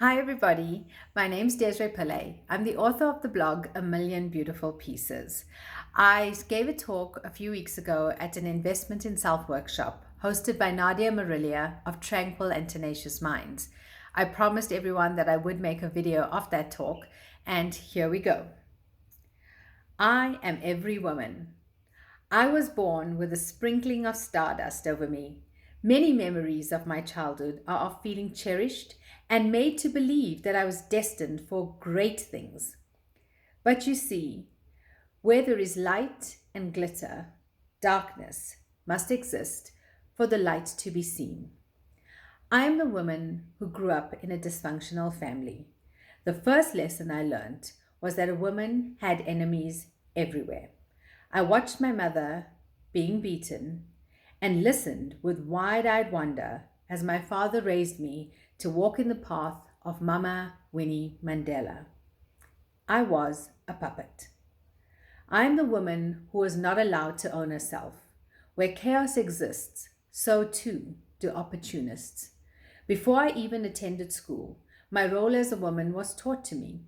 Hi, everybody. My name's Desirae Pillay. I'm the author of the blog A Million Beautiful Pieces. I gave a talk a few weeks ago at an investment in self workshop hosted by Nadia Marilia of Tranquil and Tenacious Minds. I promised everyone that I would make a video of that talk, and here we go. I am every woman. I was born with a sprinkling of stardust over me. Many memories of my childhood are of feeling cherished and made to believe that I was destined for great things. But you see, where there is light and glitter, darkness must exist for the light to be seen. I am the woman who grew up in a dysfunctional family. The first lesson I learned was that a woman had enemies everywhere. I watched my mother being beaten and listened with wide eyed wonder as my father raised me to walk in the path of Mama Winnie Mandela. I was a puppet. I am the woman who was not allowed to own herself. Where chaos exists, so too do opportunists. Before I even attended school, my role as a woman was taught to me.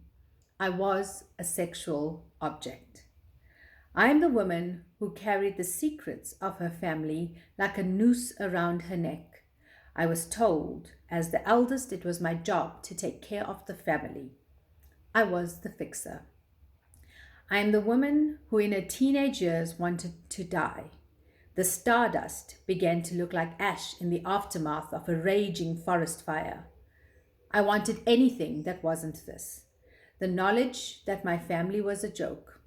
I was a sexual object. I am the woman who carried the secrets of her family like a noose around her neck. I was told, as the eldest, it was my job to take care of the family. I was the fixer. I am the woman who in her teenage years wanted to die. The stardust began to look like ash in the aftermath of a raging forest fire. I wanted anything that wasn't this. The knowledge that my family was a joke.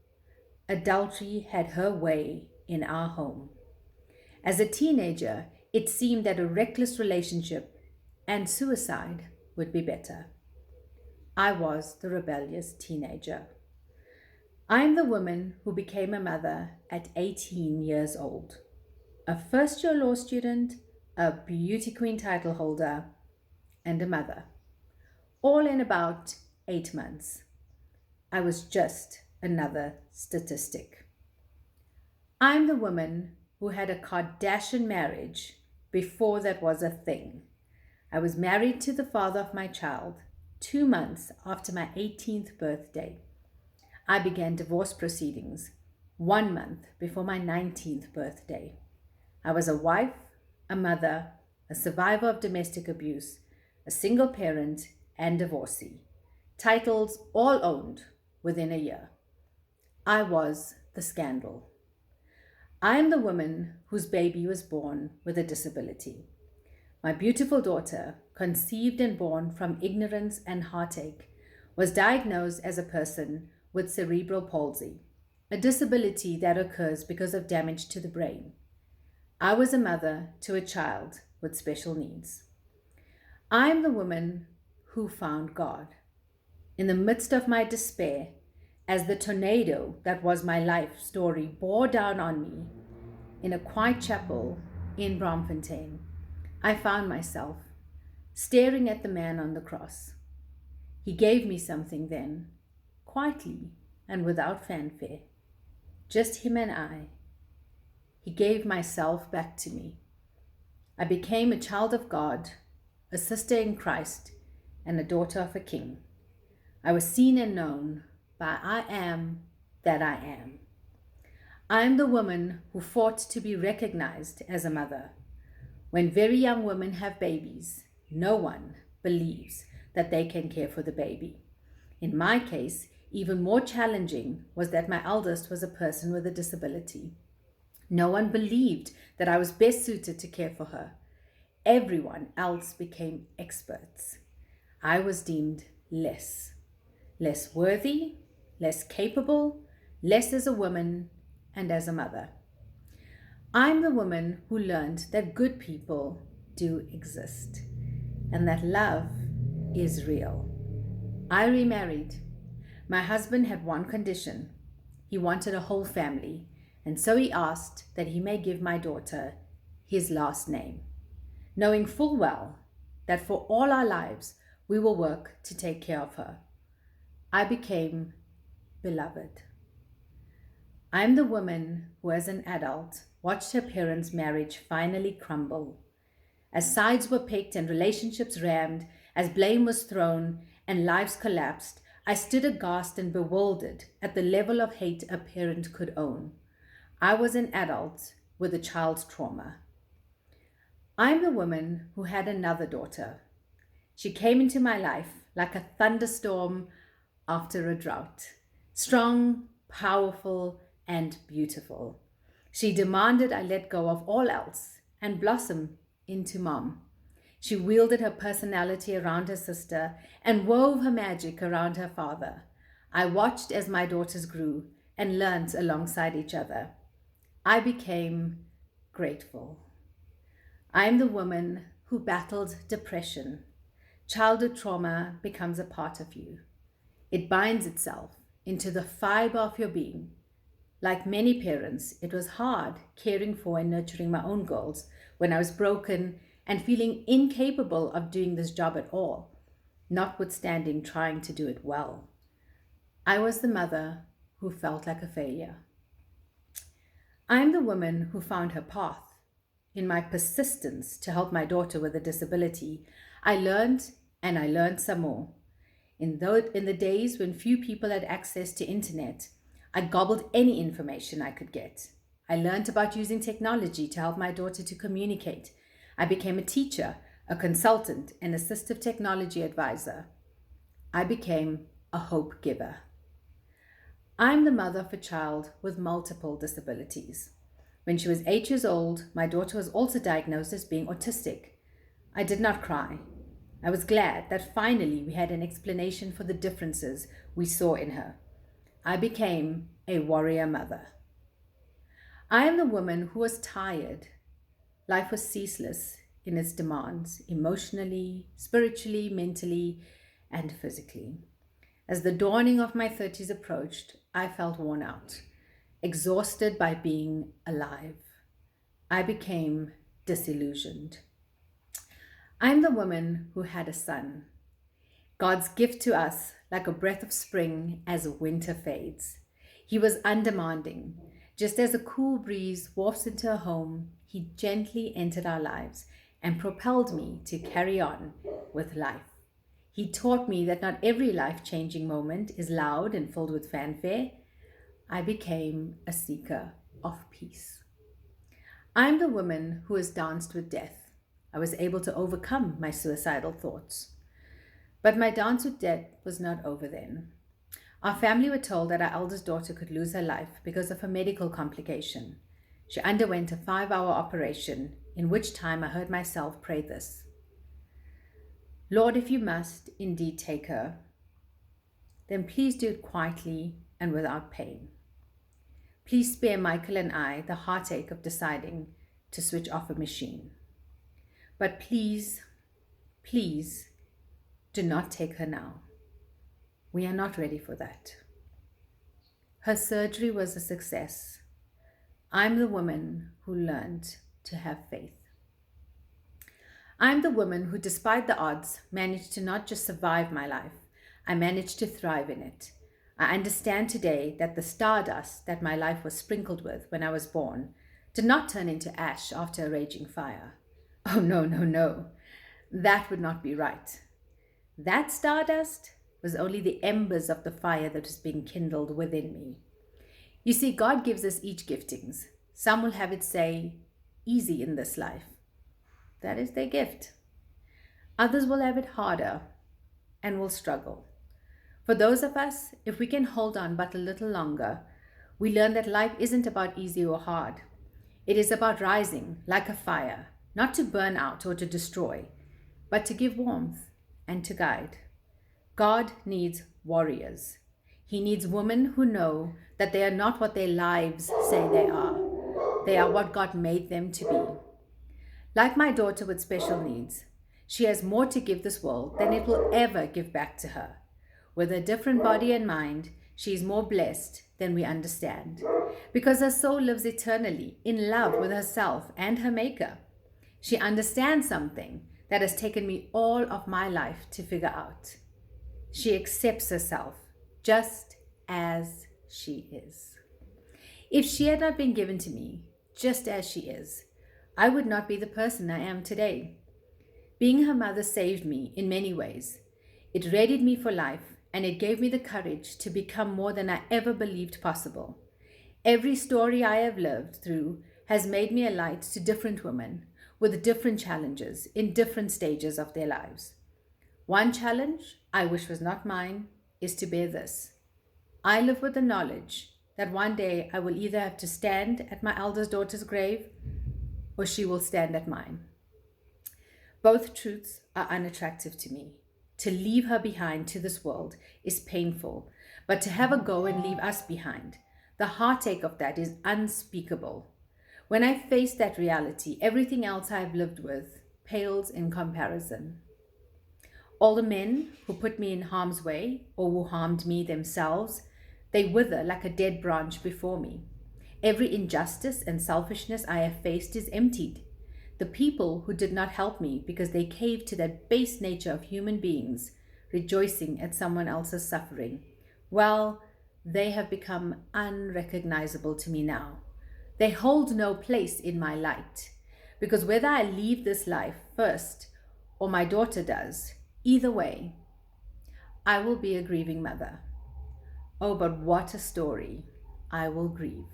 Adultery had her way in our home. As a teenager, it seemed that a reckless relationship and suicide would be better. I was the rebellious teenager. I am the woman who became a mother at 18 years old. A first-year law student, a beauty queen title holder, and a mother. All in about 8 months. I was just another statistic. I'm the woman who had a Kardashian marriage before that was a thing. I was married to the father of my child 2 months after my 18th birthday. I began divorce proceedings 1 month before my 19th birthday. I was a wife, a mother, a survivor of domestic abuse, a single parent, and divorcee. Titles all owned within a year. I was the scandal. I am the woman whose baby was born with a disability. My beautiful daughter, conceived and born from ignorance and heartache, was diagnosed as a person with cerebral palsy, a disability that occurs because of damage to the brain. I was a mother to a child with special needs. I am the woman who found God. In the midst of my despair, as the tornado that was my life story bore down on me in a quiet chapel in Braamfontein, I found myself staring at the man on the cross. He gave me something then, quietly and without fanfare, just him and I. He gave myself back to me. I became a child of God, a sister in Christ, and a daughter of a king. I was seen and known by I am that I am. I am the woman who fought to be recognized as a mother. When very young women have babies, no one believes that they can care for the baby. In my case, even more challenging was that my eldest was a person with a disability. No one believed that I was best suited to care for her. Everyone else became experts. I was deemed less worthy, less capable, less as a woman and as a mother. I'm the woman who learned that good people do exist and that love is real. I remarried. My husband had one condition. He wanted a whole family, and so he asked that he may give my daughter his last name, knowing full well that for all our lives we will work to take care of her. I became beloved. I'm the woman who, as an adult, watched her parents' marriage finally crumble. As sides were picked and relationships rammed, As blame was thrown and lives collapsed, I stood aghast and bewildered at the level of hate a parent could own. I was an adult with a child's trauma. I'm the woman who had another daughter. She came into my life like a thunderstorm after a drought. Strong, powerful, and beautiful. She demanded I let go of all else and blossom into mom. She wielded her personality around her sister and wove her magic around her father. I watched as my daughters grew and learnt alongside each other. I became grateful. I am the woman who battled depression. Childhood trauma becomes a part of you. It binds itself into the fiber of your being. Like many parents, it was hard caring for and nurturing my own girls when I was broken and feeling incapable of doing this job at all, notwithstanding trying to do it well. I was the mother who felt like a failure. I'm the woman who found her path. In my persistence to help my daughter with a disability, I learned and I learned some more. In the days when few people had access to internet, I gobbled any information I could get. I learned about using technology to help my daughter to communicate. I became a teacher, a consultant, an assistive technology advisor. I became a hope giver. I'm the mother of a child with multiple disabilities. When she was 8 years old, my daughter was also diagnosed as being autistic. I did not cry. I was glad that finally we had an explanation for the differences we saw in her. I became a warrior mother. I am the woman who was tired. Life was ceaseless in its demands, emotionally, spiritually, mentally, and physically. As the dawning of my 30s approached, I felt worn out, exhausted by being alive. I became disillusioned. I'm the woman who had a son. God's gift to us, like a breath of spring as winter fades. He was undemanding. Just as a cool breeze wafts into a home, he gently entered our lives and propelled me to carry on with life. He taught me that not every life-changing moment is loud and filled with fanfare. I became a seeker of peace. I'm the woman who has danced with death. I was able to overcome my suicidal thoughts. But my dance with death was not over then. Our family were told that our eldest daughter could lose her life because of a medical complication. She underwent a 5-hour operation, in which time I heard myself pray this: Lord, if you must indeed take her, then please do it quietly and without pain. Please spare Michael and I the heartache of deciding to switch off a machine. But please, please do not take her now. We are not ready for that. Her surgery was a success. I'm the woman who learned to have faith. I'm the woman who, despite the odds, managed to not just survive my life, I managed to thrive in it. I understand today that the stardust that my life was sprinkled with when I was born did not turn into ash after a raging fire. Oh, no, no, no. That would not be right. That stardust was only the embers of the fire that was being kindled within me. You see, God gives us each giftings. Some will have it say, easy in this life. That is their gift. Others will have it harder and will struggle. For those of us, if we can hold on but a little longer, we learn that life isn't about easy or hard. It is about rising like a fire, not to burn out or to destroy, but to give warmth and to guide. God needs warriors. He needs women who know that they are not what their lives say they are. They are what God made them to be. Like my daughter with special needs, she has more to give this world than it will ever give back to her. With a different body and mind, she is more blessed than we understand, because her soul lives eternally in love with herself and her Maker. She understands something that has taken me all of my life to figure out. She accepts herself just as she is. If she had not been given to me just as she is, I would not be the person I am today. Being her mother saved me in many ways. It readied me for life, and it gave me the courage to become more than I ever believed possible. Every story I have lived through has made me a light to different women with different challenges in different stages of their lives. One challenge I wish was not mine is to bear this. I live with the knowledge that one day I will either have to stand at my eldest daughter's grave or she will stand at mine. Both truths are unattractive to me. To leave her behind to this world is painful, but to have her go and leave us behind, the heartache of that is unspeakable. When I face that reality, everything else I've lived with pales in comparison. All the men who put me in harm's way or who harmed me themselves, they wither like a dead branch before me. Every injustice and selfishness I have faced is emptied. The people who did not help me because they caved to that base nature of human beings, rejoicing at someone else's suffering, well, they have become unrecognizable to me now. They hold no place in my light, because whether I leave this life first or my daughter does, either way, I will be a grieving mother. Oh, but what a story. I will grieve.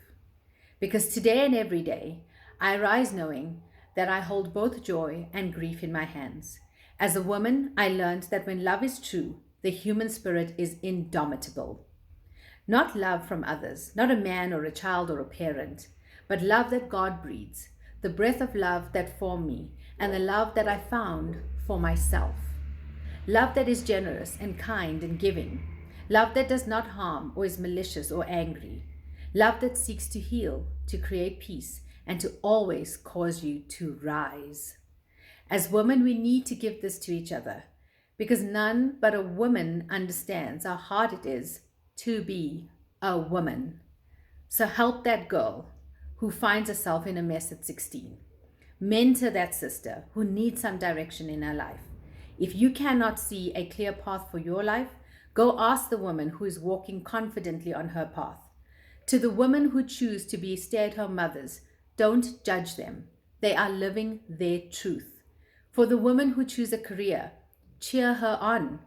Because today and every day, I rise knowing that I hold both joy and grief in my hands. As a woman, I learned that when love is true, the human spirit is indomitable. Not love from others, not a man or a child or a parent, but love that God breathes, the breath of love that formed me, and the love that I found for myself. Love that is generous and kind and giving. Love that does not harm or is malicious or angry. Love that seeks to heal, to create peace, and to always cause you to rise. As women, we need to give this to each other, because none but a woman understands how hard it is to be a woman. So help that girl who finds herself in a mess at 16. Mentor that sister who needs some direction in her life. If you cannot see a clear path for your life, go ask the woman who is walking confidently on her path. To the women who choose to be stay-at-home mothers, don't judge them. They are living their truth. For the women who choose a career, cheer her on.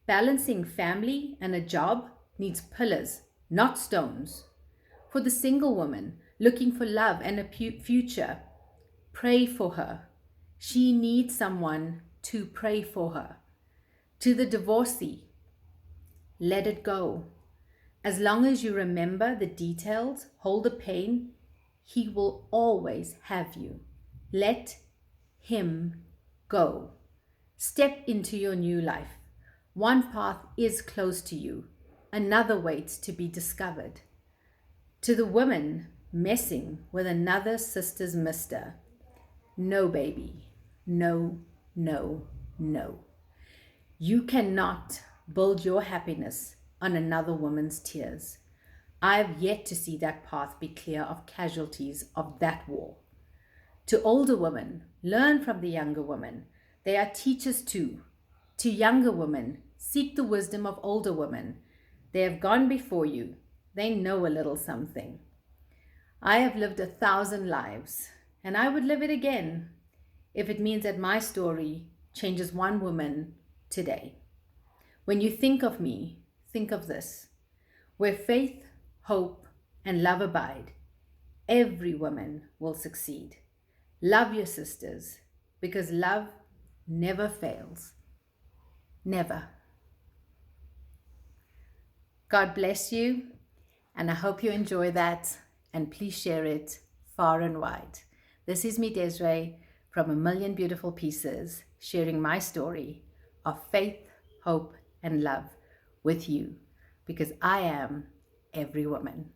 Balancing family and a job needs pillars, not stones. For the single woman looking for love and a future, pray for her. She needs someone to pray for her. To the divorcee, let it go. As long as you remember the details, hold the pain, he will always have you. Let him go. Step into your new life. One path is close to you. Another waits to be discovered. To the woman messing with another sister's mister, no, baby. No, no, no. You cannot build your happiness on another woman's tears. I have yet to see that path be clear of casualties of that war. To older women, learn from the younger women. They are teachers too. To younger women, seek the wisdom of older women. They have gone before you. They know a little something. I have lived 1,000 lives, and I would live it again if it means that my story changes one woman today. When you think of me, think of this. Where faith, hope, and love abide, every woman will succeed. Love your sisters, because love never fails. Never. God bless you, and I hope you enjoy that, and please share it far and wide. This is me, Desirae, from A Million Beautiful Pieces, sharing my story of faith, hope, and love with you, because I am every woman.